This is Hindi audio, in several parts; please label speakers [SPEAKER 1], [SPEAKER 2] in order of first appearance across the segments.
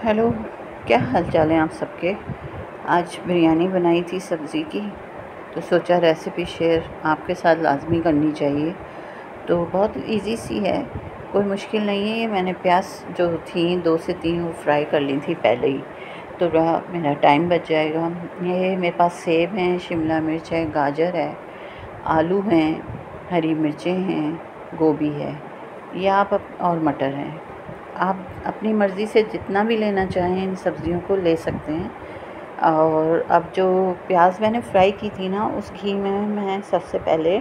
[SPEAKER 1] हेलो, क्या हाल चाल है आप सबके। आज बिरयानी बनाई थी सब्ज़ी की, तो सोचा रेसिपी शेयर आपके साथ लाजमी करनी चाहिए। तो बहुत इजी सी है, कोई मुश्किल नहीं है। ये मैंने प्याज जो थी 2 से 3 वो फ्राई कर ली थी पहले ही, तो मेरा टाइम बच जाएगा। ये मेरे पास सेब हैं, शिमला मिर्च है, गाजर है, आलू हैं, हरी मिर्चें हैं, गोभी है, या और मटर हैं। आप अपनी मर्ज़ी से जितना भी लेना चाहें इन सब्ज़ियों को ले सकते हैं। और अब जो प्याज मैंने फ्राई की थी ना, उस घी में मैं सबसे पहले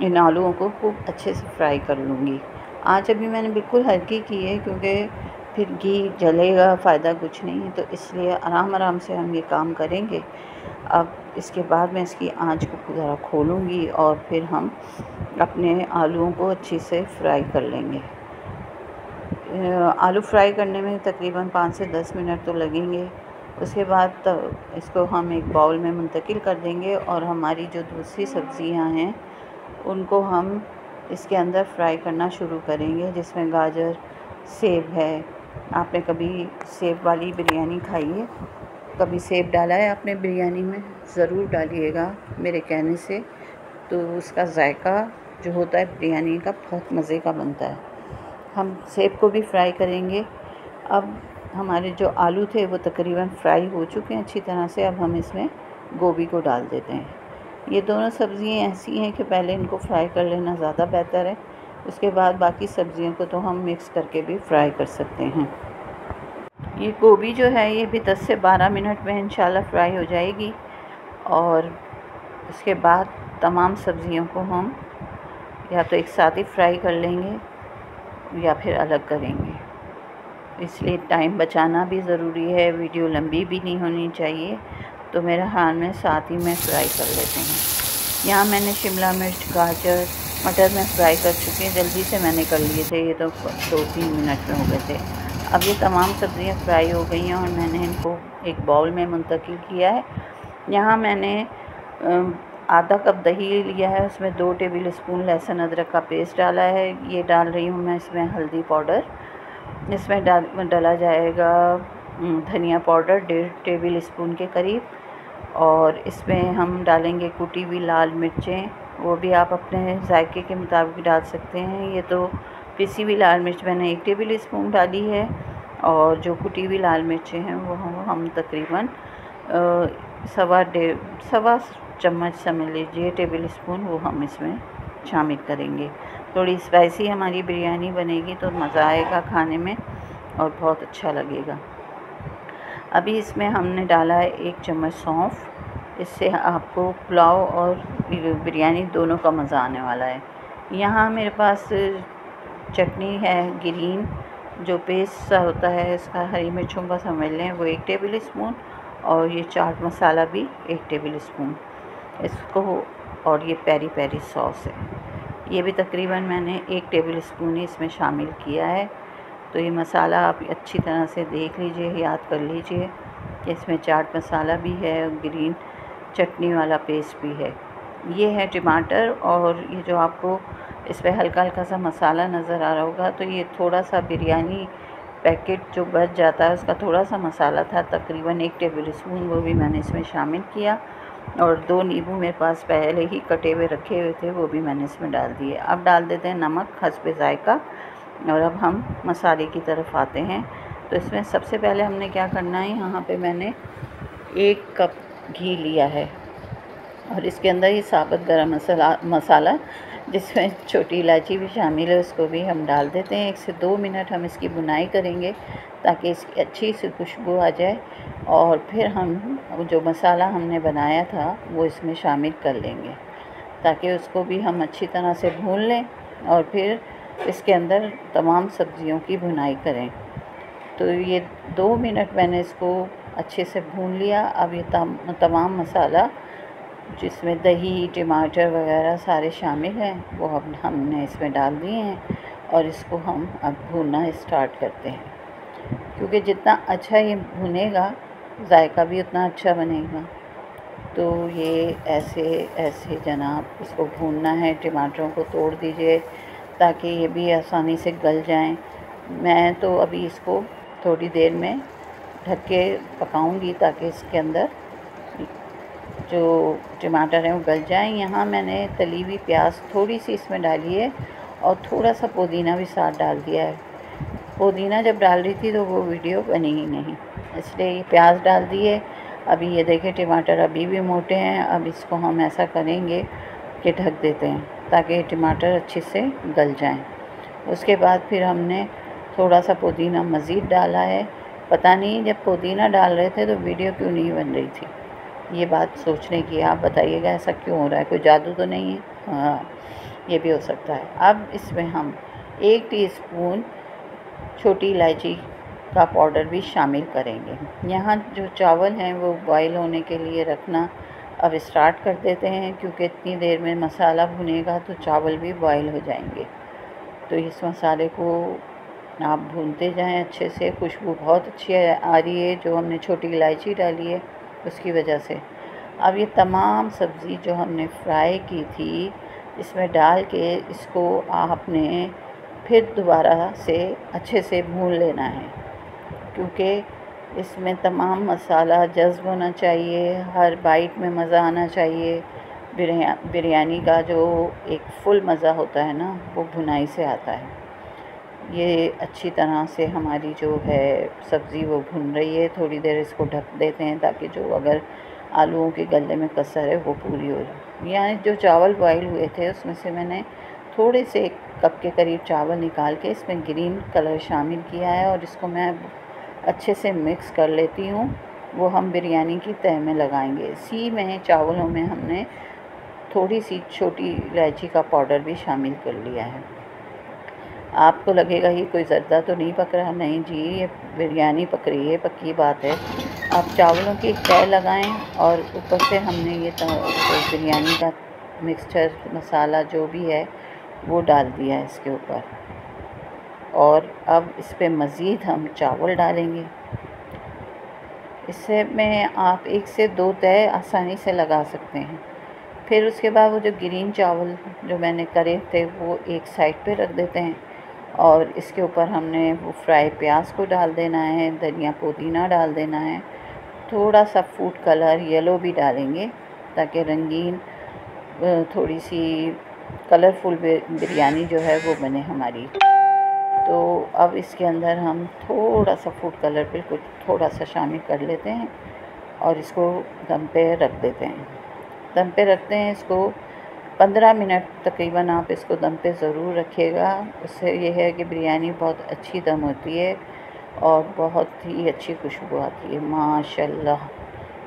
[SPEAKER 1] इन आलूओं को खूब अच्छे से फ्राई कर लूँगी। आँच अभी मैंने बिल्कुल हल्की की है, क्योंकि फिर घी जलेगा, फ़ायदा कुछ नहीं है, तो इसलिए आराम आराम से हम ये काम करेंगे। अब इसके बाद मैं इसकी आँच को ज़रा खोलूँगी और फिर हम अपने आलूओं को अच्छे से फ्राई कर लेंगे। आलू फ्राई करने में तकरीबन 5 से 10 मिनट तो लगेंगे। उसके बाद इसको हम एक बाउल में मुंतकिल कर देंगे और हमारी जो दूसरी सब्ज़ियां हैं उनको हम इसके अंदर फ्राई करना शुरू करेंगे, जिसमें गाजर, सेब है। आपने कभी सेब वाली बिरयानी खाई है? कभी सेब डाला है आपने बिरयानी में? ज़रूर डालिएगा मेरे कहने से, तो उसका ज़ायका जो होता है बिरयानी का बहुत मज़े का बनता है। हम सेब को भी फ्राई करेंगे। अब हमारे जो आलू थे वो तकरीबन फ्राई हो चुके हैं अच्छी तरह से। अब हम इसमें गोभी को डाल देते हैं। ये दोनों सब्ज़ियाँ ऐसी हैं कि पहले इनको फ्राई कर लेना ज़्यादा बेहतर है। उसके बाद बाकी सब्ज़ियों को तो हम मिक्स करके भी फ्राई कर सकते हैं। ये गोभी जो है ये भी 10 से 12 मिनट में इंशाल्लाह फ्राई हो जाएगी। और उसके बाद तमाम सब्ज़ियों को हम या तो एक साथ ही फ्राई कर लेंगे या फिर अलग करेंगे। इसलिए टाइम बचाना भी ज़रूरी है, वीडियो लंबी भी नहीं होनी चाहिए। तो मेरे हाल में साथ ही में फ्राई कर लेते हैं। यहाँ मैंने शिमला मिर्च, गाजर, मटर में फ्राई कर चुके हैं, जल्दी से मैंने कर लिए थे, ये तो 2-3 मिनट में हो गए थे। अब ये तमाम सब्ज़ियाँ फ्राई हो गई हैं और मैंने इनको एक बाउल में मुंतकिल किया है। यहाँ मैंने आधा कप दही लिया है, उसमें 2 टेबल स्पून लहसुन अदरक का पेस्ट डाला है। ये डाल रही हूँ मैं इसमें हल्दी पाउडर। इसमें डाला जाएगा धनिया पाउडर 1.5 टेबल स्पून के करीब। और इसमें हम डालेंगे कुटी हुई लाल मिर्चें, वो भी आप अपने जायके के मुताबिक डाल सकते हैं। ये तो पिसी हुई लाल मिर्च मैंने 1 टेबल स्पून डाली है, और जो कुटी हुई लाल मिर्चें हैं वो हम तकरीबन सवा चम्मच समझ लीजिए, टेबल स्पून, वो हम इसमें शामिल करेंगे। थोड़ी स्पाइसी हमारी बिरयानी बनेगी तो मज़ा आएगा खाने में और बहुत अच्छा लगेगा। अभी इसमें हमने डाला है 1 चम्मच सौंफ। इससे आपको पुलाव और बिरयानी दोनों का मज़ा आने वाला है। यहाँ मेरे पास चटनी है ग्रीन, जो पेस्ट सा होता है इसका, हरी मिर्चों का समझ लें, वो 1 टेबल स्पून। और ये चाट मसाला भी 1 टेबल स्पून इसको। और ये पेरी पेरी सॉस है, ये भी तकरीबन मैंने 1 टेबल स्पून ही इसमें शामिल किया है। तो ये मसाला आप अच्छी तरह से देख लीजिए, याद कर लीजिए कि इसमें चाट मसाला भी है और ग्रीन चटनी वाला पेस्ट भी है। ये है टमाटर, और ये जो आपको इस पर हल्का हल्का सा मसाला नज़र आ रहा होगा, तो ये थोड़ा सा बिरयानी पैकेट जो बच जाता है उसका थोड़ा सा मसाला था, तकरीबन 1 टेबल स्पून, वो भी मैंने इसमें शामिल किया। और 2 नींबू मेरे पास पहले ही कटे हुए रखे हुए थे, वो भी मैंने इसमें डाल दिए। अब डाल देते हैं नमक हस्बे ज़ायका। और अब हम मसाले की तरफ आते हैं। तो इसमें सबसे पहले हमने क्या करना है, यहाँ पे मैंने 1 कप घी लिया है और इसके अंदर ही साबुत गरम मसाला जिसमें छोटी इलायची भी शामिल है, उसको भी हम डाल देते हैं। 1 से 2 मिनट हम इसकी भुनाई करेंगे ताकि इसकी अच्छी सी खुशबू आ जाए। और फिर हम जो मसाला हमने बनाया था वो इसमें शामिल कर लेंगे, ताकि उसको भी हम अच्छी तरह से भून लें और फिर इसके अंदर तमाम सब्ज़ियों की भुनाई करें। तो ये 2 मिनट मैंने इसको अच्छे से भून लिया। अब ये तमाम मसाला जिसमें दही, टमाटर वगैरह सारे शामिल हैं वो अब हमने इसमें डाल दिए हैं, और इसको हम अब भूनना स्टार्ट करते हैं। क्योंकि जितना अच्छा ये भुनेगा जायका भी उतना अच्छा बनेगा। तो ये ऐसे ऐसे जनाब इसको भूनना है। टमाटरों को तोड़ दीजिए ताकि ये भी आसानी से गल जाएं। मैं तो अभी इसको थोड़ी देर में ढक के पकाऊंगी ताकि इसके अंदर जो टमाटर हैं वो गल जाएं। यहाँ मैंने तली हुई प्याज थोड़ी सी इसमें डाली है और थोड़ा सा पुदीना भी साथ डाल दिया है। पुदीना जब डाल रही थी तो वो वीडियो बनी ही नहीं, इसलिए ये प्याज डाल दिए। अभी ये देखें टमाटर अभी भी मोटे हैं। अब इसको हम ऐसा करेंगे कि ढक देते हैं ताकि टमाटर अच्छे से गल जाएं। उसके बाद फिर हमने थोड़ा सा पुदीना मज़ीद डाला है। पता नहीं जब पुदीना डाल रहे थे तो वीडियो क्यों नहीं बन रही थी, ये बात सोचने की। आप बताइएगा ऐसा क्यों हो रहा है, कोई जादू तो नहीं है? हाँ, ये भी हो सकता है। अब इसमें हम 1 टीस्पून छोटी इलायची का पाउडर भी शामिल करेंगे। यहाँ जो चावल हैं वो बॉईल होने के लिए रखना अब स्टार्ट कर देते हैं, क्योंकि इतनी देर में मसाला भुनेगा तो चावल भी बॉईल हो जाएंगे। तो इस मसाले को आप भूनते जाएं अच्छे से। खुशबू बहुत अच्छी आ रही है जो हमने छोटी इलायची डाली है उसकी वजह से। अब ये तमाम सब्ज़ी जो हमने फ्राई की थी इसमें डाल के इसको आपने फिर दोबारा से अच्छे से भून लेना है, क्योंकि इसमें तमाम मसाला जज़्ब होना चाहिए, हर बाइट में मज़ा आना चाहिए। बिरयानी का जो एक फुल मज़ा होता है ना वो भुनाई से आता है। ये अच्छी तरह से हमारी जो है सब्ज़ी वो भुन रही है। थोड़ी देर इसको ढक देते हैं ताकि जो अगर आलूओं के गले में कसर है वो पूरी हो जाए। यानी जो चावल बॉईल हुए थे उसमें से मैंने थोड़े से 1 कप के करीब चावल निकाल के इसमें ग्रीन कलर शामिल किया है और इसको मैं अच्छे से मिक्स कर लेती हूँ। वो हम बिरयानी की तह में लगाएंगे। इसी में चावलों में हमने थोड़ी सी छोटी इलायची का पाउडर भी शामिल कर लिया है। आपको लगेगा ये कोई ज़र्दा तो नहीं पक रहा, नहीं जी, ये बिरयानी पक रही है, पक्की बात है। आप चावलों की एक तह लगाएं और ऊपर से हमने ये तो बिरयानी का मिक्सचर मसाला जो भी है वो डाल दिया है इसके ऊपर। और अब इस पे मज़ीद हम चावल डालेंगे। इससे में आप 1 से 2 तह आसानी से लगा सकते हैं। फिर उसके बाद वो जो ग्रीन चावल जो मैंने करे थे वो एक साइड पे रख देते हैं और इसके ऊपर हमने वो फ्राई प्याज को डाल देना है, धनिया पुदीना डाल देना है, थोड़ा सा फूड कलर येलो भी डालेंगे ताकि रंगीन थोड़ी सी कलरफुल बिरयानी जो है वो बने हमारी। तो अब इसके अंदर हम थोड़ा सा फूड कलर बिल्कुल थोड़ा सा शामिल कर लेते हैं और इसको दम पे रख देते हैं। दम पे रखते हैं इसको 15 मिनट तकरीबन। आप इसको दम पे ज़रूर रखिएगा, उससे ये है कि बिरयानी बहुत अच्छी दम होती है और बहुत ही अच्छी खुशबू आती है। माशाल्लाह,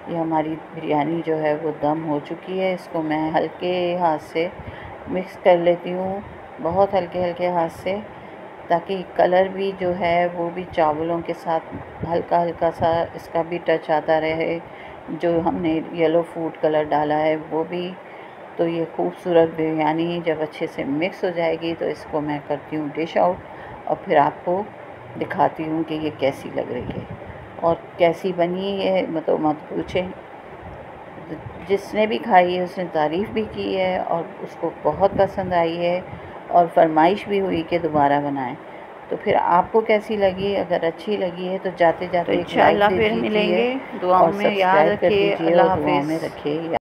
[SPEAKER 1] ये हमारी बिरयानी जो है वो दम हो चुकी है। इसको मैं हल्के हाथ से मिक्स कर लेती हूँ, बहुत हल्के हल्के हाथ से, ताकि कलर भी जो है वो भी चावलों के साथ हल्का हल्का सा इसका भी टच आता रहे। जो हमने येलो फूड कलर डाला है वो भी। तो ये खूबसूरत बिरयानी जब अच्छे से मिक्स हो जाएगी तो इसको मैं करती हूँ डिश आउट और फिर आपको दिखाती हूँ कि ये कैसी लग रही है और कैसी बनी है। मतलब मत पूछें, जिसने भी खाई है उसने तारीफ़ भी की है और उसको बहुत पसंद आई है और फरमाइश भी हुई कि दोबारा बनाएं। तो फिर आपको कैसी लगी? अगर अच्छी लगी है तो जाते जाते
[SPEAKER 2] इंशाअल्लाह फिर मिलेंगे। दुआओं में याद रखिए। अल्लाह हाफ़िज़।
[SPEAKER 1] में रखिए।